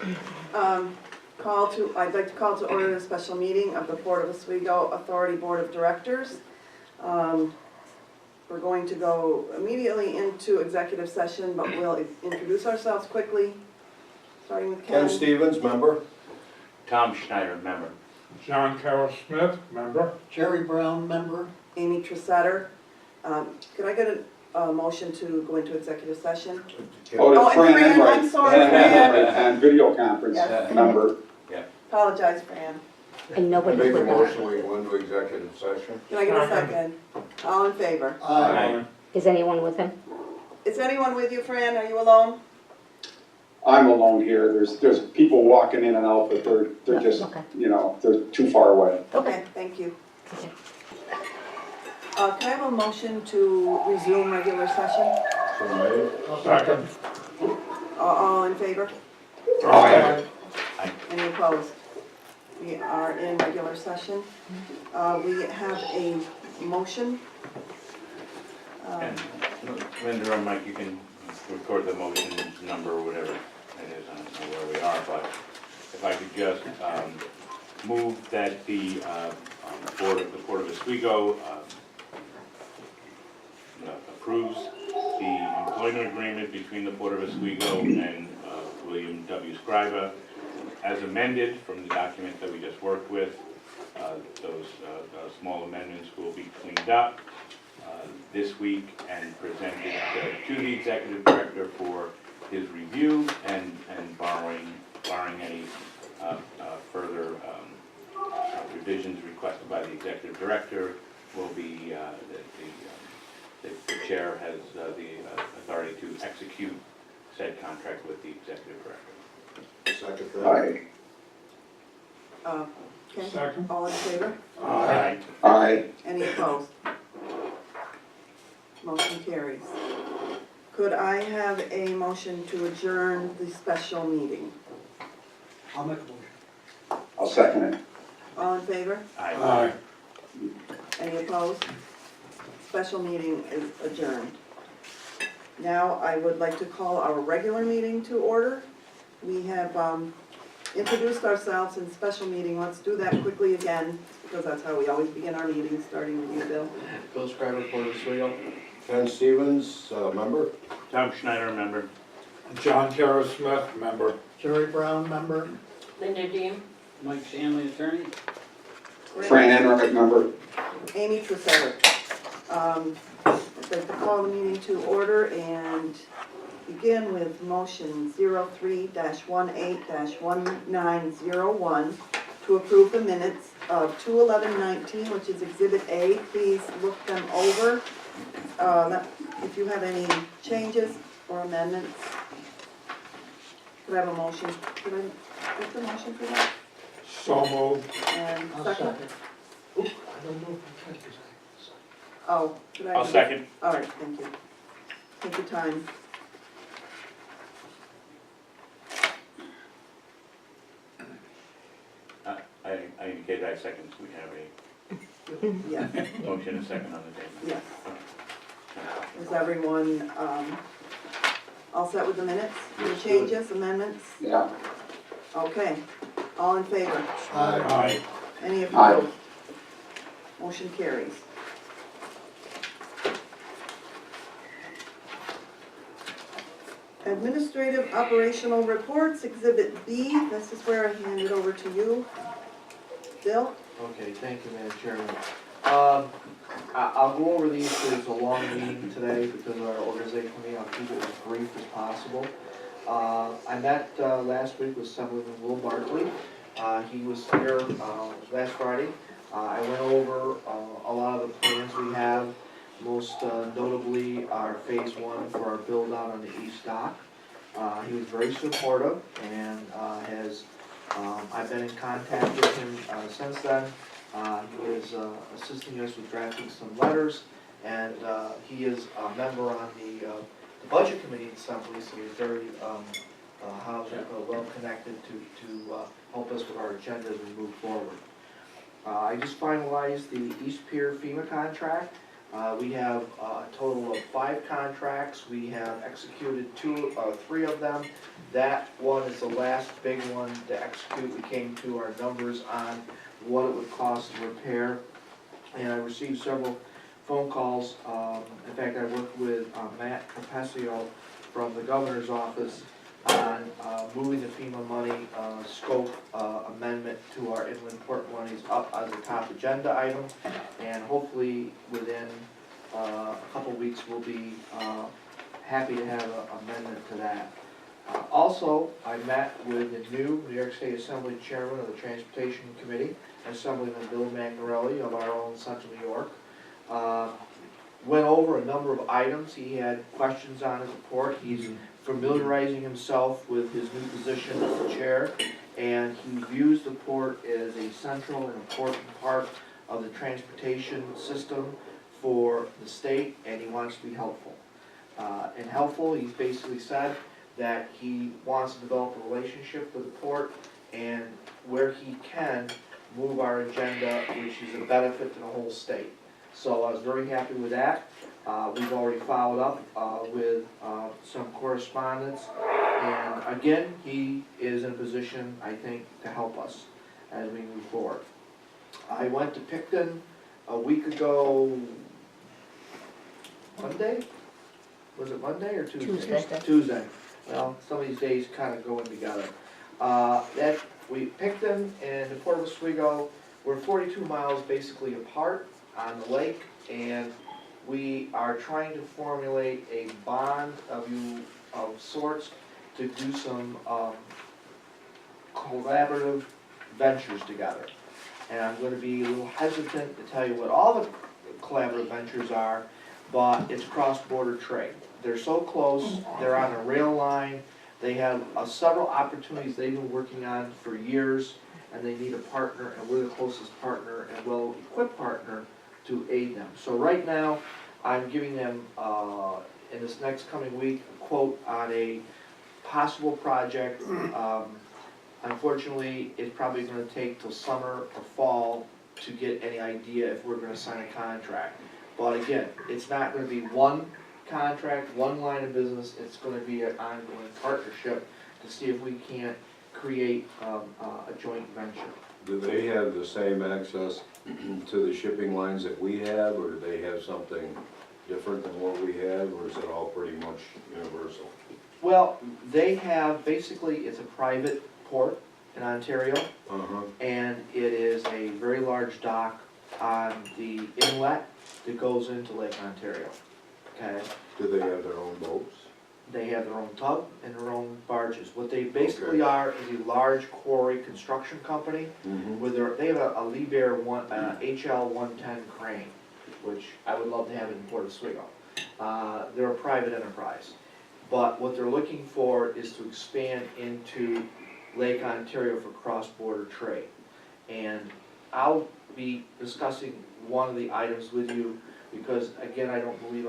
I'd like to call to order the special meeting of the Port of Oswego Authority Board of Directors. We're going to go immediately into executive session, but we'll introduce ourselves quickly, starting with Ken. Ken Stevens, member. Tom Schneider, member. John Carroll Smith, member. Jerry Brown, member. Amy Tressetter. Could I get a motion to go into executive session? Oh, Oh, that's and Fran, Fran, right. I'm sorry, Fran. And video conference Yes. member. Apologize, Fran. And I nobody make a with motion, we go into executive session. Can I get a second? All in favor? Aye. Is anyone with him? Is anyone with you, Fran? Are you alone? I'm alone here. There's people walking in and out, but they're just, Okay. they're too far away. Okay, thank you. Okay. Can I have a motion to resume regular session? So made. Second. All in favor? Aye. Any opposed? We are in regular session. We have a motion. And Linda or Mike, you can record the motion number or whatever it is, I don't know where we are, but if I could just move that the Port of Oswego approves the employment agreement between the Port of Oswego and William W. Scriba as amended from the document that we just worked with. Those small amendments will be cleaned up this week and presented to the executive director for his review and barring any further revisions requested by the executive director will be the chair has the authority to execute said contract with the executive director. Second that. Aye. Okay, Second. all in favor? Aye. Aye. Any opposed? Motion carries. Could I have a motion to adjourn the special meeting? I'll make a motion. I'll second it. All in favor? Aye. Any opposed? Special meeting is adjourned. Now I would like to call our regular meeting to order. We have introduced ourselves in special meeting. Let's do that quickly again, because that's how we always begin our meetings, starting with you, Bill. Bill Scriber, Port of Oswego. Ken Stevens, member. Tom Schneider, member. John Carroll Smith, member. Jerry Brown, member. Linda Dean. Mike Stanley, attorney. Fran Enright, member. Amy Tressetter. I'd like to call the meeting to order and begin with motion 03-18-1901 to approve the minutes of 2/11/19, which is Exhibit A. Please look them over. If you have any changes or amendments. Could I have a motion? Could I get the motion for that? So moved. And I'll second? second. Oop, I don't know if I'm second. Oh, could I? I'll second. All right, thank you. Take your time. I indicated I second, so we have Yes, a motion and a second on the table. yes. Is everyone all set with the minutes? Any changes, amendments? Yeah. Okay. All in favor? Aye. Any opposed? Motion carries. Administrative operational reports, Exhibit B. This is where I hand it over to you. Bill? Okay, thank you, Madam Chairman. I'll go over these because it's a long meeting today because of our organization meeting. I'll keep it as brief as possible. I met last week with Assemblyman Will Barkley. He was here last Friday. I went over a lot of the plans we have, most notably our phase one for our build out on the east dock. He was very supportive and I've been in contact with him since then. He is assisting us with drafting some letters, and he is a member on the budget committee assembly, so he's very well connected to help us with our agenda as we move forward. I just finalized the East Pier FEMA contract. We have a total of 5 contracts. We have executed 3 of them. That one is the last big one to execute. We came to our numbers on what it would cost to repair. And I received several phone calls. In fact, I worked with Matt Capesio from the governor's office on moving the FEMA money scope amendment to our inland port monies up as a top agenda item. And hopefully within a couple weeks, we'll be happy to have an amendment to that. Also, I met with the new New York State Assembly Chairman of the Transportation Committee, Assemblyman Bill Magnarelli of our own Central New York. Went over a number of items. He had questions on his report. He's familiarizing himself with his new position as the chair, and he views the port as a central and important part of the transportation system for the state, and he wants to be helpful. And helpful, he's basically said that he wants to develop a relationship with the port, and where he can, move our agenda, which is a benefit to the whole state. So I was very happy with that. We've already followed up with some correspondence, and again, he is in a position, I think, to help us as we move forward. I went to Picton a week ago, Monday? Was it Monday or Tuesday? Tuesday. Well, some of these days kind of going together. We Picton and the Port of Oswego, we're 42 miles basically apart on the lake, and we are trying to formulate a bond of sorts to do some collaborative ventures together. And I'm going to be a little hesitant to tell you what all the collaborative ventures are, but it's cross-border trade. They're so close, they're on a rail line, they have several opportunities they've been working on for years, and they need a partner, and we're the closest partner and well-equipped partner to aid them. So right now, I'm giving them, in this next coming week, a quote on a possible project. Unfortunately, it's probably gonna take till summer or fall to get any idea if we're gonna sign a contract. But again, it's not gonna be one contract, one line of business, it's gonna be an ongoing partnership to see if we can't create a joint venture. Do they have the same access to the shipping lines that we have, or do they have something different than what we have, or is it all pretty much universal? Well, they have, basically, it's a private port in Ontario, and it is a very large dock on the inlet that goes into Lake Ontario, okay? Do they have their own boats? They have their own tug and their own barges. What they basically are is a large quarry construction company with they have a Liebherr HL 110 crane, which I would love to have in Port Oswego. They're a private enterprise. But what they're looking for is to expand into Lake Ontario for cross-border trade. And I'll be discussing one of the items with you because, again, I don't believe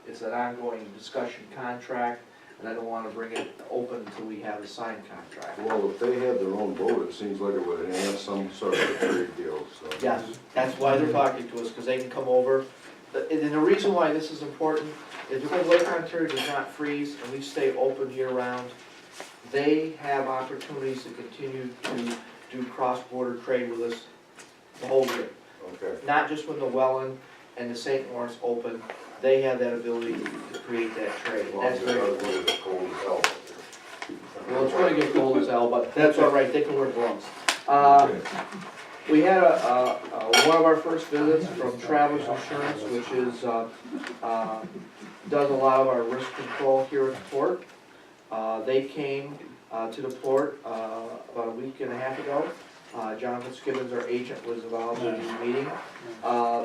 it's an ongoing discussion contract, and I don't want to bring it open until we have a signed contract. Well, if they have their own boat, it seems like it would enhance some sort of a trade deal, so. Yes, that's why they're talking to us, because they can come over. And the reason why this is important is because Lake Ontario does not freeze and we stay open year-round. They have opportunities to continue to do cross-border trade with us the whole year. Okay. Not just when the Welland and the St. Lawrence open, they have that ability to create that trade. Well, That's very it's cool. really cold as hell. Well, it's gonna get cold as hell, but that's all right, they can wear gloves. Okay. We had one of our first visits from Travelers Insurance, which is, does a lot of our risk control here at the port. They came to the port about a week and a half ago. John Fitzgibbons, our agent, was involved in the meeting.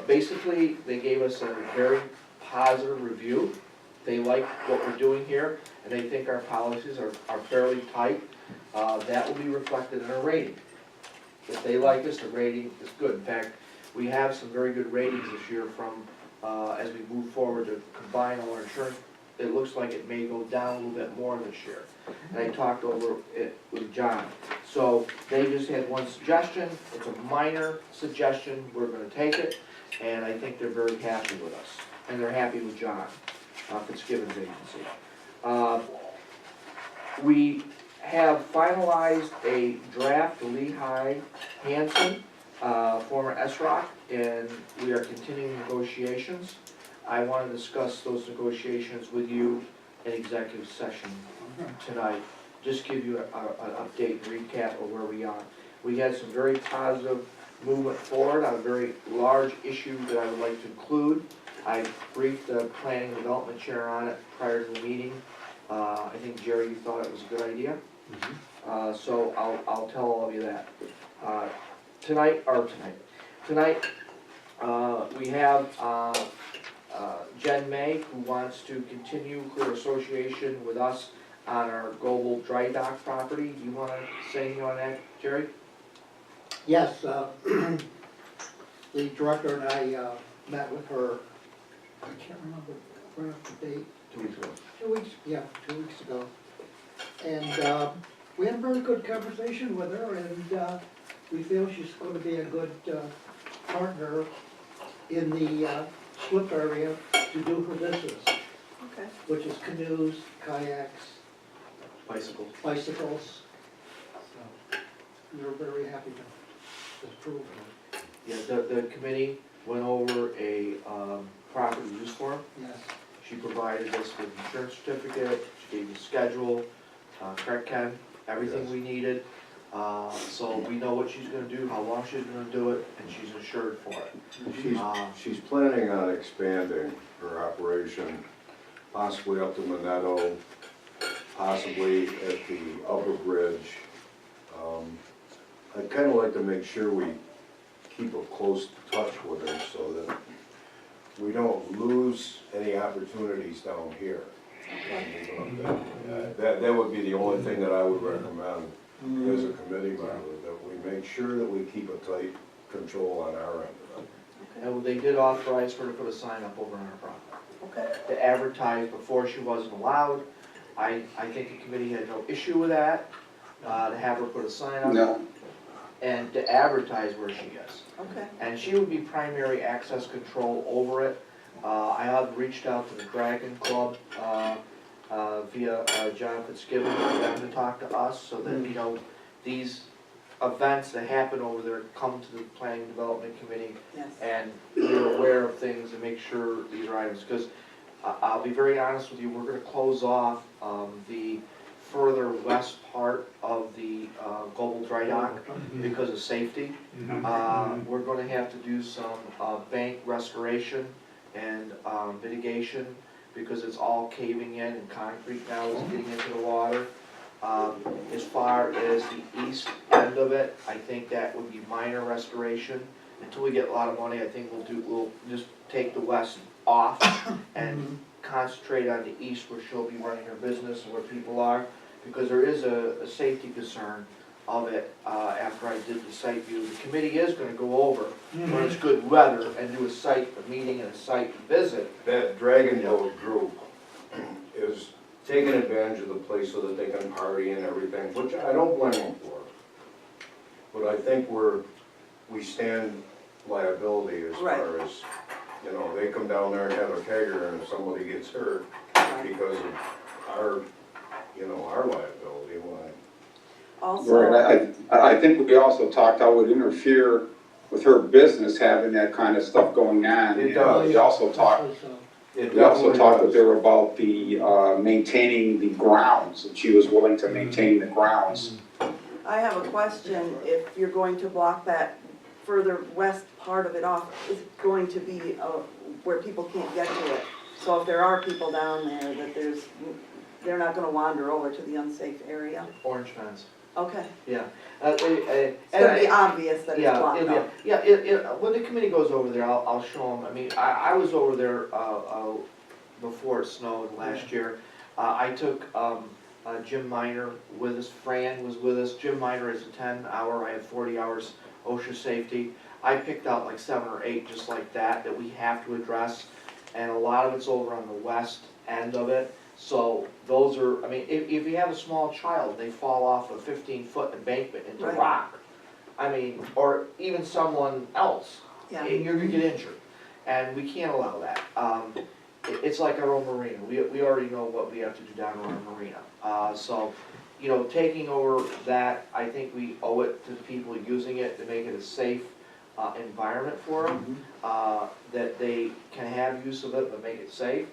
Basically, they gave us a very positive review. They like what we're doing here, and they think our policies are fairly tight. That will be reflected in our rating. If they like us, the rating is good. In fact, we have some very good ratings this year from, as we move forward to combine all our insurance. It looks like it may go down a little bit more this year. And I talked over it with John. So they just had one suggestion, it's a minor suggestion, we're gonna take it, and I think they're very happy with us. And they're happy with John, Fitzgibbon's agency. We have finalized a draft Lehigh Hanson, former SROC, and we are continuing negotiations. I want to discuss those negotiations with you in executive session tonight. Just give you an update, recap of where we are. We had some very positive movement forward on a very large issue that I would like to include. I briefed the planning and development chair on it prior to the meeting. I think, Jerry, you thought it was a good idea. So I'll tell all of you that. Tonight, we have Jen May, who wants to continue her association with us on our Global Dry Dock property. Do you want to say anything on that, Jerry? Yes, the director and I met with her, I can't remember right off the date, 2 weeks ago. 2 weeks, yeah, 2 weeks ago. And we had a very good conversation with her, and we feel she's going to be a good partner in the slip area to do her business, Okay. which is canoes, kayaks, Bicycles. bicycles. So we're very happy to approve her. Yeah, the committee went over a property use form. Yes. She provided us with insurance certificate, she gave us schedule, correct Ken, everything we needed. So we know what she's gonna do, how long she's gonna do it, and she's insured for it. She's planning on expanding her operation, possibly up to Minetto, possibly at the upper bridge. I'd kinda like to make sure we keep a close touch with her so that we don't lose any opportunities down here. That would be the only thing that I would recommend as a committee member, that we make sure that we keep a tight control on our end of it. And they did authorize her to put a sign up over on her property. Okay. To advertise before she wasn't allowed. I think the committee had no issue with that, to have her put a sign up. No. And to advertise where she is. Okay. And she would be primary access control over it. I have reached out to the Dragon Club, via John Fitzgibbon, for them to talk to us, so that, you know, these events that happen over there come to the Planning and Development Committee, Yes. and we're aware of things and make sure these are items, because I'll be very honest with you, we're gonna close off, the further west part of the, Global Dry Dock because of safety. We're gonna have to do some, bank restoration and, mitigation, because it's all caving in and concrete now is getting into the water. As far as the east end of it, I think that would be minor restoration. Until we get a lot of money, I think we'll just take the west off and concentrate on the east where she'll be running her business and where people are. Because there is a safety concern of it, after I did the site view. The committee is gonna go over when it's good weather and do a meeting and a site visit. That Dragon Boat group is taking advantage of the place so that they can party and everything, which I don't blame them for. But I think we stand liability as Right. far as, you know, they come down there and have a kegger and if somebody gets hurt because of our, you know, our liability, why? Also. Right, I think we also talked how it would interfere with her business having that kind of stuff going on. It does. We also talked, It we also definitely talked with does. her about the, maintaining the grounds, that she was willing to maintain the grounds. I have a question. If you're going to block that further west part of it off, is it going to be where people can't get to it? So if there are people down there, they're not gonna wander over to the unsafe area? Orange fence. Okay. Yeah. It's gonna be obvious that it's Yeah, blocked it'll be- off. yeah, when the committee goes over there, I'll show them, I mean, I was over there, before it snowed last year. I took, Jim Minor with us, Fran was with us, Jim Minor is a 10-hour, I have 40 hours OSHA safety. I picked out like 7 or 8 just like that we have to address, and a lot of it's over on the west end of it. So those are, I mean, if you have a small child, they fall off a 15-foot embankment into Right. rock. I mean, or even someone else, Yeah. and you're gonna get injured. And we can't allow that. It's like our own marina. We already know what we have to do down in our marina. So, you know, taking over that, I think we owe it to the people using it to make it a safe environment for them. That they can have use of it, but make it safe.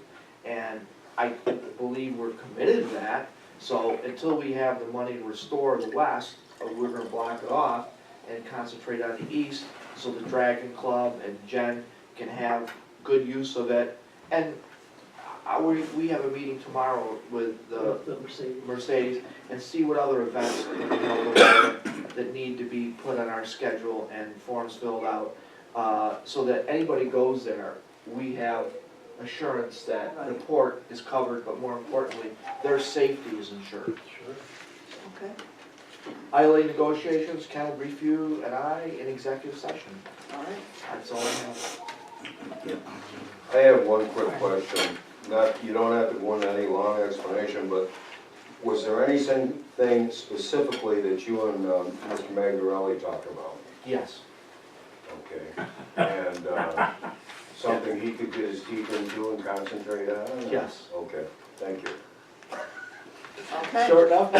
And I believe we're committed to that. So until we have the money to restore the west, we're gonna block it off and concentrate on the east, so the Dragon Club and Jen can have good use of it. And we have a meeting tomorrow with the The Mercedes. Mercedes and see what other events that need to be put on our schedule and forms filled out. So that anybody goes there, we have assurance that the Right. port is covered, but more importantly, their safety is ensured. Okay, ILA negotiations, Cal brief you and I in executive session. all right. That's all I have. I have one quick question. Not, you don't have to go into any long explanation, but was there anything specifically that you and Mr. Magdarelli talked about? Yes. Okay. And something he could get his teeth into and concentrate on? Yes. Okay, thank you. Okay, Sure enough.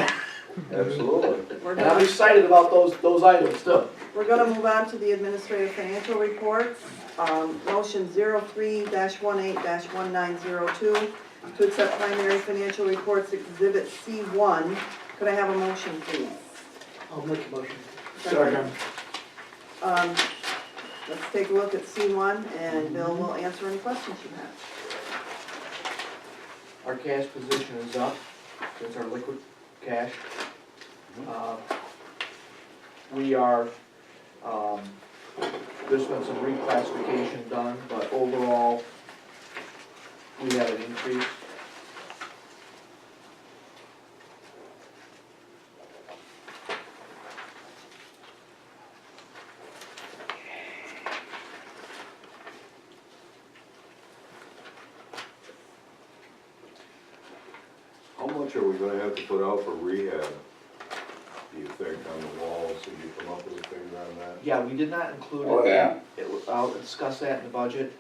Absolutely. we're And I'm gonna, excited about those items too. we're gonna move on to the administrative financial reports. Motion 03-18-1902 to accept primary financial reports exhibit C1. Could I have a motion, please? I'll make a motion. Second. Let's take a look at C1 and Bill will answer any questions you have. Our cash position is up. That's our liquid cash. We are, there's been some reclassification done, but overall, we have an increase. How much are we gonna have to put out for rehab, do you think, on the walls? Did you come up with a figure on that? Yeah, we did not include it. Oh, yeah? I'll discuss that in the budget.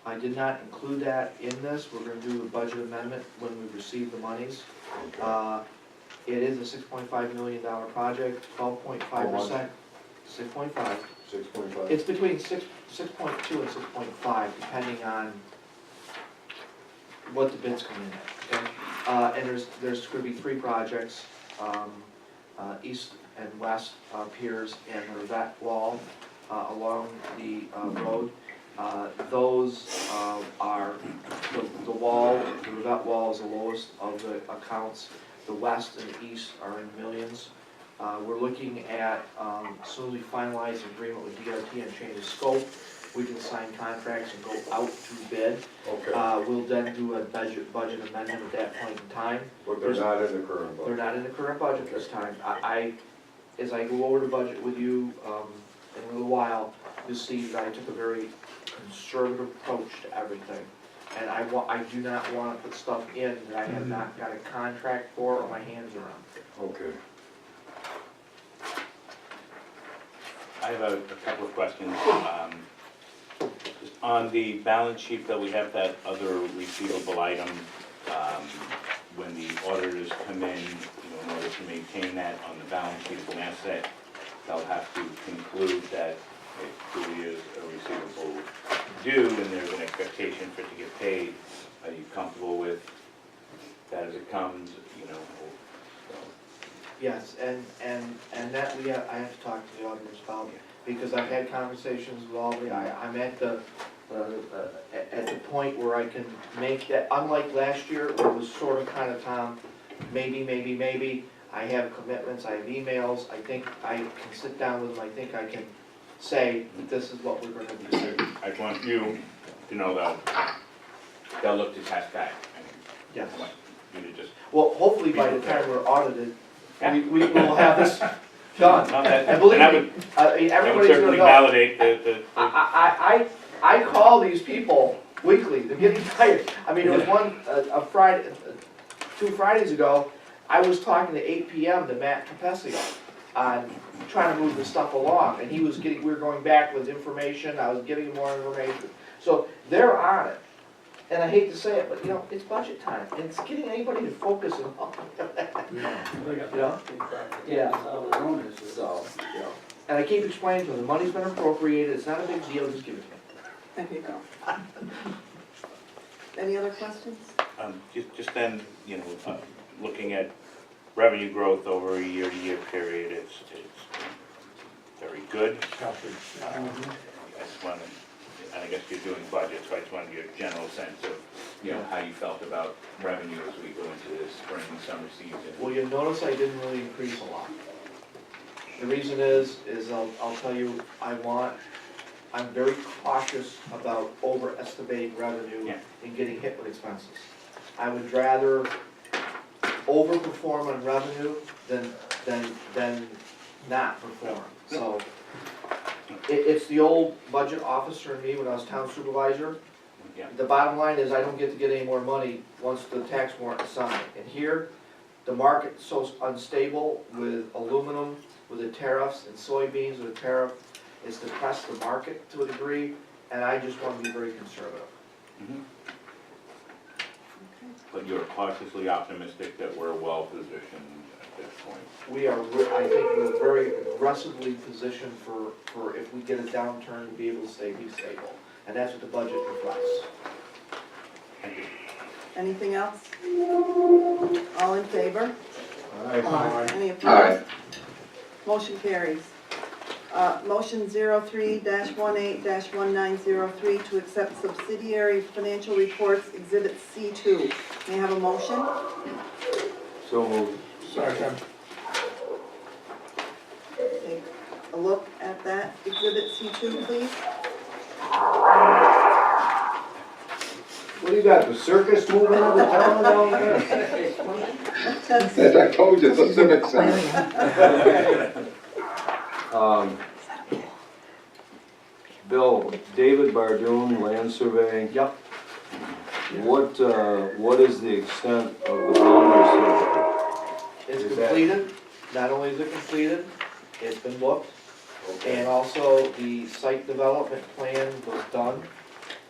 I did not include that in this. We're gonna do a budget amendment when we receive the monies. Okay. It is a $6.5 million project, 12.5%. 6.5. 6.5? It's between 6.2 and 6.5, depending on what the bids come in at, okay? And there's gonna be 3 projects, east and west piers and the revet wall along the road. Those are, the wall, the revet wall is the lowest of the accounts. The west and the east are in millions. We're looking at, as soon as we finalize an agreement with DOT and change the scope, we can sign contracts and go out to bid. Okay, We'll then do a budget amendment at that point in time. but they're not in the current They're budget? not in the current budget this time. As I go over the budget with you in a little while, you'll see that I took a very conservative approach to everything. And I do not want to put stuff in that I have not got a contract for or my hands around. Okay. I have a couple of questions. Just on the balance sheet that we have that other receivable item, when the auditors come in, in order to maintain that on the balance sheet as an asset, they'll have to conclude that it truly is a receivable due and there's an expectation for it to get paid. Are you comfortable with that as it comes, so? Yes, and that I have to talk to the auditors about, because I've had conversations with all I'm at the point where I can make that, unlike last year, where it was sort of kind of, Tom, maybe, I have commitments, I have emails, I think I can sit down with them, I think I can say, this is what we're gonna do. I want you to know that they'll look to Cascade. Yes. I want you to just, Well, hopefully by the time we're audited, we will have this done. not that, And believe that me, would, I mean, that would everybody's gonna certainly know. validate the I call these people weekly, they're getting tired. I mean, it was one, a Friday, 2 Fridays ago, I was talking to 8 PM to Matt Capesio on trying to move the stuff along, and we were going back with information, I was giving him more information. So they're on it, and I hate to say it, but you know, it's budget time, and it's getting anybody to focus and all. You know? Yeah. So, you know, and I keep explaining to them, the money's been appropriated, it's not a big deal, just give it to me. There you go. Any other questions? Just then, you know, looking at revenue growth over a year-to-year period, it's very good. Healthy. I just wanted, and I guess you're doing budgets, so I just wanted your general sense of, you know, how you felt about revenue as we go into this spring and summer season. Well, you'll notice I didn't really increase a lot. The reason is I'll tell you, I'm very cautious about overestimating revenue Yeah. and getting hit with expenses. I would rather overperform on revenue than not perform. So, it's the old budget officer in me when I was town supervisor. Yeah. The bottom line is I don't get to get any more money once the tax warrant is signed. And here, the market's so unstable with aluminum, with the tariffs, and soybeans with the tariff, it's depressed the market to a degree, and I just want to be very conservative. Mhm. But you're cautiously optimistic that we're well-positioned at this point. We are, I think we're very aggressively positioned for if we get a downturn, to be able to be stable. And that's what the budget reflects. Thank you. Anything else? All in favor? Aye. Any Aye. opposed? Motion carries. Motion 03-18-1903 to accept subsidiary financial reports, Exhibit C2. May I have a motion? So moved. Second. Take a look at that Exhibit C2, please. What do you got, the circus moving into town down there? That's- As I told you, it's a civic center. Bill, David Bardoon, land surveying, Yep. what is the extent of the boundary survey? It's Is that- completed. Not only is it completed, it's been booked. And also, the site development plan was done,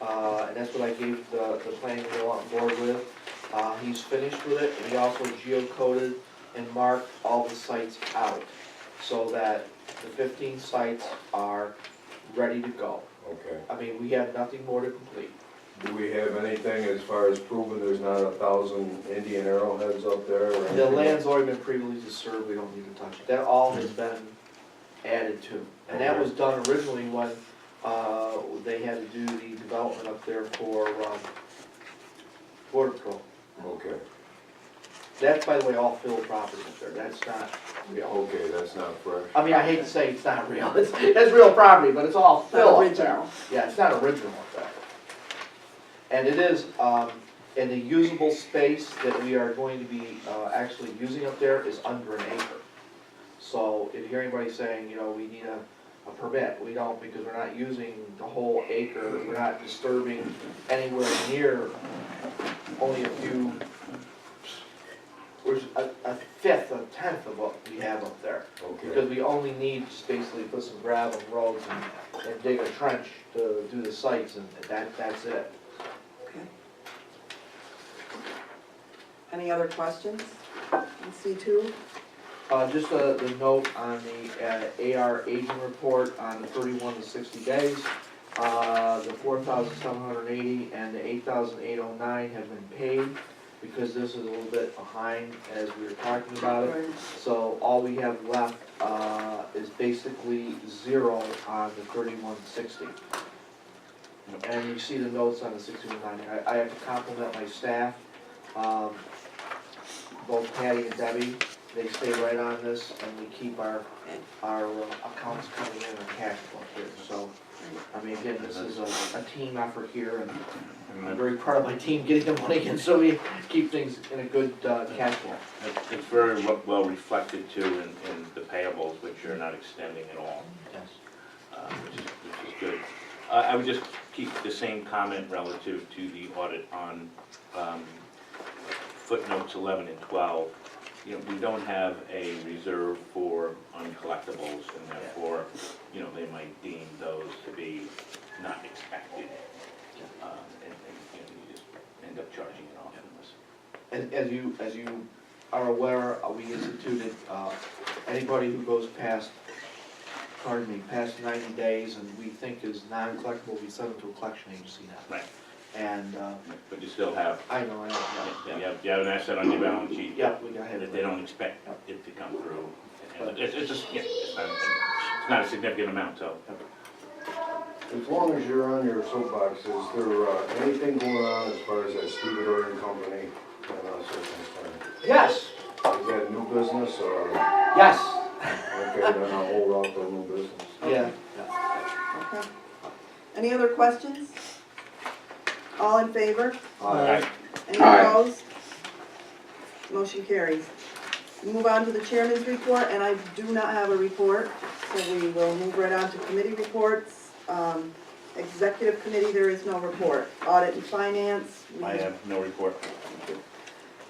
and that's what I gave the planning to go on board with. He's finished with it, and he also geocoded and marked all the sites out, so that the 15 sites are ready to go. Okay. I mean, we have nothing more to complete. Do we have anything as far as proving there's not 1,000 Indian arrowheads up there or anything? The land's already been previously disturbed, we don't need to touch it. That all has been added to. And that was done originally when they had to do the development up there for Border Patrol. Okay, That's, by the way, all filled property up there, that's not real. okay, that's not fresh. I mean, I hate to say it's not real, it's real property, but it's all Not fill up there. original. Yeah, it's not original up there. And it is, and the usable space that we are going to be actually using up there is under an acre. So if you hear anybody saying, you know, we need a permit, we don't, because we're not using the whole acre, we're not disturbing anywhere near only a few, there's a fifth, a tenth of what we have up there. Okay, Because we only need just basically put some gravel and roads and dig a trench to do the sites, and that's it. Okay. Any other questions on C2? Just the note on the AR aging report on the 31 to 60 days. The 4,780 and the 8,809 have been paid, because this is a little bit behind as we were talking about it. Right. So all we have left is basically zero on the 3160. And you see the notes on the 6190. I have to compliment my staff, both Patty and Debbie. They stay right on this, and we keep our accounts coming in and cash flow here. So, I mean, again, this is a team effort here, and I'm very proud of my team getting the money in, so we keep things in a good cash flow. It's very well reflected too in the payables, which are not extending at all, Yes. which is good. I would just keep the same comment relative to the audit on footnotes 11 and 12, you know, we don't have a reserve for uncollectibles, and therefore, you know, they might deem those to be not expected. And you know, you just end up charging it off from us. As you are aware, we instituted, anybody who goes past 90 days and we think is non-collectible, we send them to a collection agency now. Right. And, But you still have, I know, you have an asset on your balance sheet. yeah, we got ahead That of they don't expect it to come through. And it's just, yeah, it's not a significant amount, so. As long as you're on your soapbox, is there anything going on as far as that stevedoring company and so concerned? Yes, Is that new business or, yes, okay, then I'll hold off on new business. yeah. Okay. Any other questions? All in favor? Aye. Any Aye. opposed? Motion carries. We move on to the chairman's report, and I do not have a report, so we will move right on to committee reports. Executive committee, there is no report. Audit and finance. I have no report.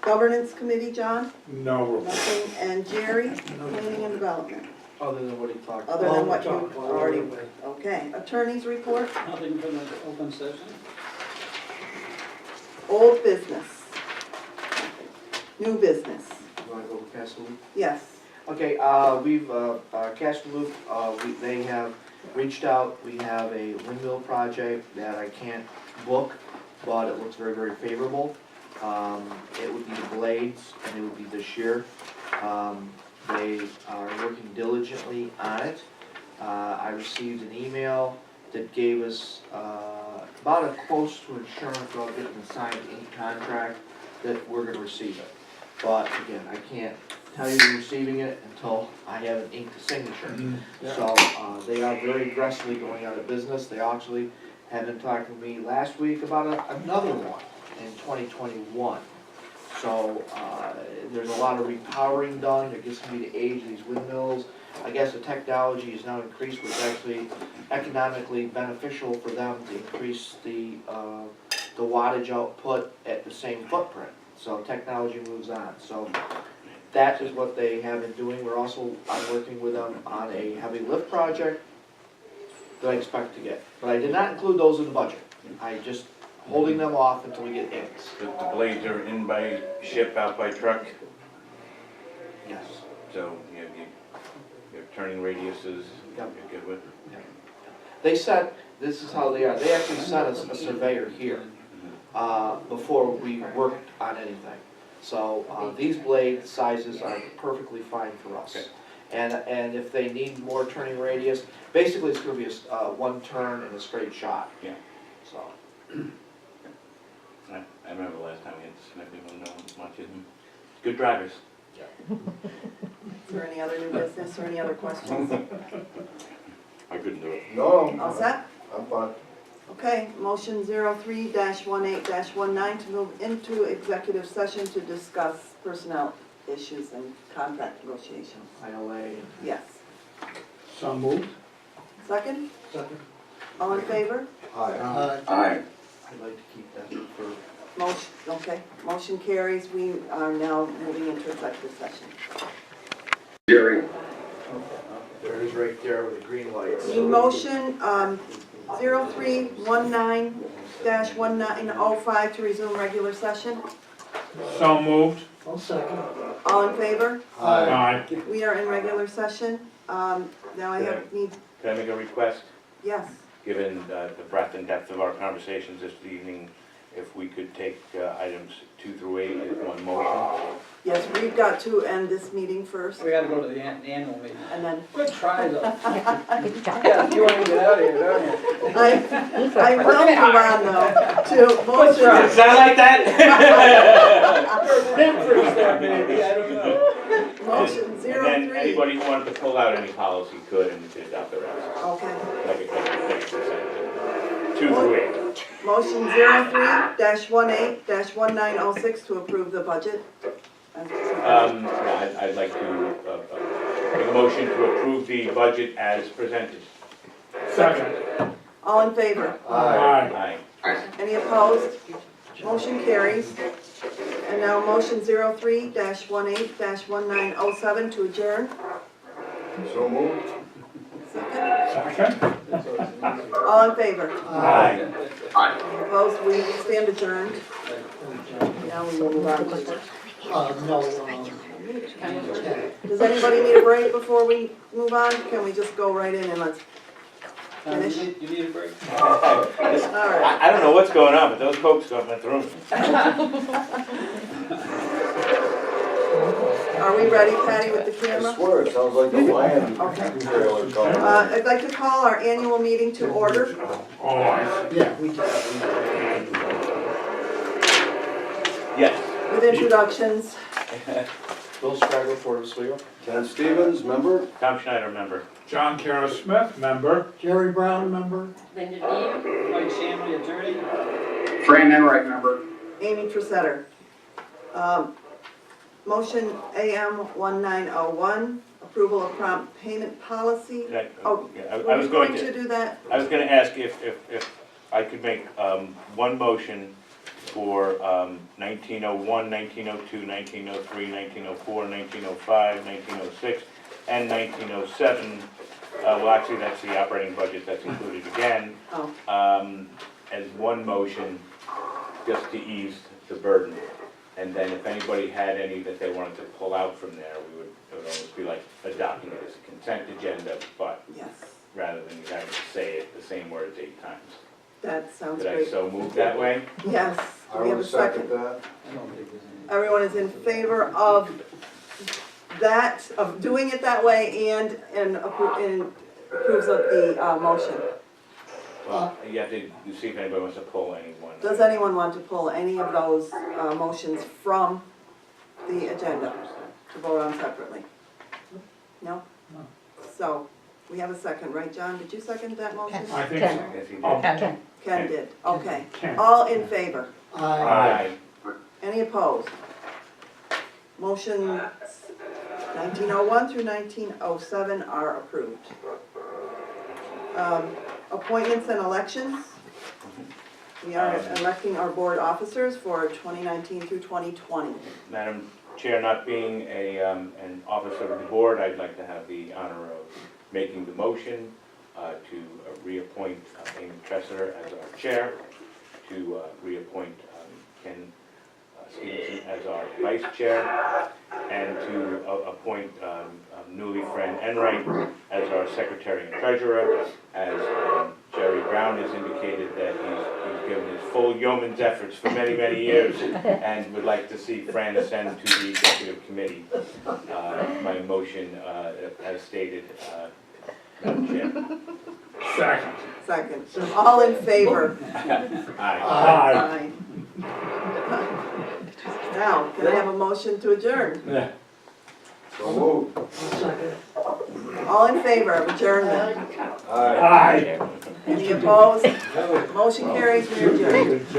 Governance committee, John? No report. Nothing. And Jerry, planning and development, Other than what he talked about. other than what you already, okay. Attorney's report, Nothing from the open session? old business. New business, You wanna go past the loop? yes. Okay, we've, Cash Loop, they have reached out, we have a windmill project that I can't book, but it looks very, very favorable. It would be the blades, and it would be this year. They are working diligently on it. I received an email that gave us, about a close to insurance without getting a signed ink contract that we're gonna receive it. But again, I can't tell you we're receiving it until I have an inked signature. So, they are very aggressively going out of business. They actually had been talking to me last week about another one in 2021. So, there's a lot of repowering done. It gets to be the age of these windmills. I guess the technology is now increased, which is actually economically beneficial for them to increase the wattage output at the same footprint. So technology moves on. So that is what they have been doing. I'm working with them on a heavy lift project that I expect to get. But I did not include those in the budget. I just holding them off until we get inks. The blades are in by ship, out by truck, Yes. so you have your turning radiuses, Yep. you're good with. They said, this is how they are. They actually sent us a surveyor here before we worked on anything. So these blade sizes are perfectly fine for us. Okay. And if they need more turning radius, basically it's gonna be a one turn and a straight shot. Yeah. So, I remember the last time we had to snip people, no much of them. Good drivers. Is there any other new business or any other questions? I couldn't do it. No, All set? I'm fine. Okay, motion 03-18-19 to move into executive session to discuss personnel issues and contract negotiations. ILA. Yes. So moved. Second? Second. All in favor? Aye. Aye. I'd like to keep that for, Motion, okay, motion carries. We are now moving into executive session. Jerry. there it is right there with the green lights. The motion, 03-19-1905 to resume regular session. So moved. I'll second. All in favor? Aye. We are in regular session. Now I need, Can I make a request, yes, given the breadth and depth of our conversations this evening, if we could take items 2 through 8 as one motion? yes, we've got to end this meeting first, We gotta go to the annual meeting. and then Good try though. Yeah, you wanna get out of here, don't you? I will move on though to motion. Sound like that? Difference there, maybe, I don't know. Motion And then 03. anybody who wanted to pull out any policy could, and we could adopt the rest, Okay. like a percentage. 2 through 8. Motion 03-18-1906 to approve the budget. Yeah, I'd like to make a motion to approve the budget as presented. Second. All in favor? Aye. Aye. Any opposed? Motion carries. And now motion 03-18-1907 to adjourn. So moved. Second. Second? All in favor? Aye. Opposed? We stand adjourned. Now we will move on to. No, Does anybody need a break before we move on? Can we just go right in and let's finish? You need a break? All right. I don't know what's going on, but those Cokes went through me. Are we ready, Patty, with the I camera? swear, it sounds like a lion Okay. trailer coming. I'd like to call our annual meeting to order. Oh, I yeah, we did. Yes. With introductions. Bill Scriber, Port of Oswego. Ken Stevens, member? Tom Schneider, member. John Carroll Smith, member. Jerry Brown, member. Linda Dean, Mike Shanley, attorney. Fran Enright, member. Amy Tressetter. Motion AM 1901, approval of prompt payment policy. Oh, Yeah, were I you was going to to, do that? I was gonna ask if I could make one motion for 1901, 1902, 1903, 1904, 1905, 1906, and 1907. Well, actually, that's the operating budget that's included again, Oh, as one motion, just to ease the burden. And then if anybody had any that they wanted to pull out from there, it would almost be like adopting it as a consent agenda, but yes, rather than you having to say it the same words 8 times. that sounds Did I great. so move that way? Yes, I we have a would second second. that. I don't think there's any. Everyone is in favor of that, of doing it that way and approves of the motion. Well, you have to see if anybody wants to pull any one. Does anyone want to pull any of those motions from the agenda to vote on separately? No? No. So, we have a second, right, John? Did you second that motion? I think Yes, so. he did. Oh, Ken did, okay. Ken. All in favor? Aye. Any opposed? Motions 1901 through 1907 are approved. Appointments and elections. We are electing our board officers for 2019 through 2020. Madam Chair, not being an officer of the board, I'd like to have the honor of making the motion to reappoint Amy Tressetter as our chair, to reappoint Ken Stevenson as our vice chair, and to appoint newly Fran Enright as our secretary and treasurer, as Jerry Brown has indicated that he's given his full yeoman's efforts for many, many years, and would like to see Fran ascend to the executive committee. My motion, as stated, Madam Chair. Second. Second. All in favor? Aye. Aye. Now, can I have a motion to adjourn? Yeah. So moved. Second. All in favor of adjournment? Aye. Aye. Any opposed? Motion carries, we adjourn. Good job.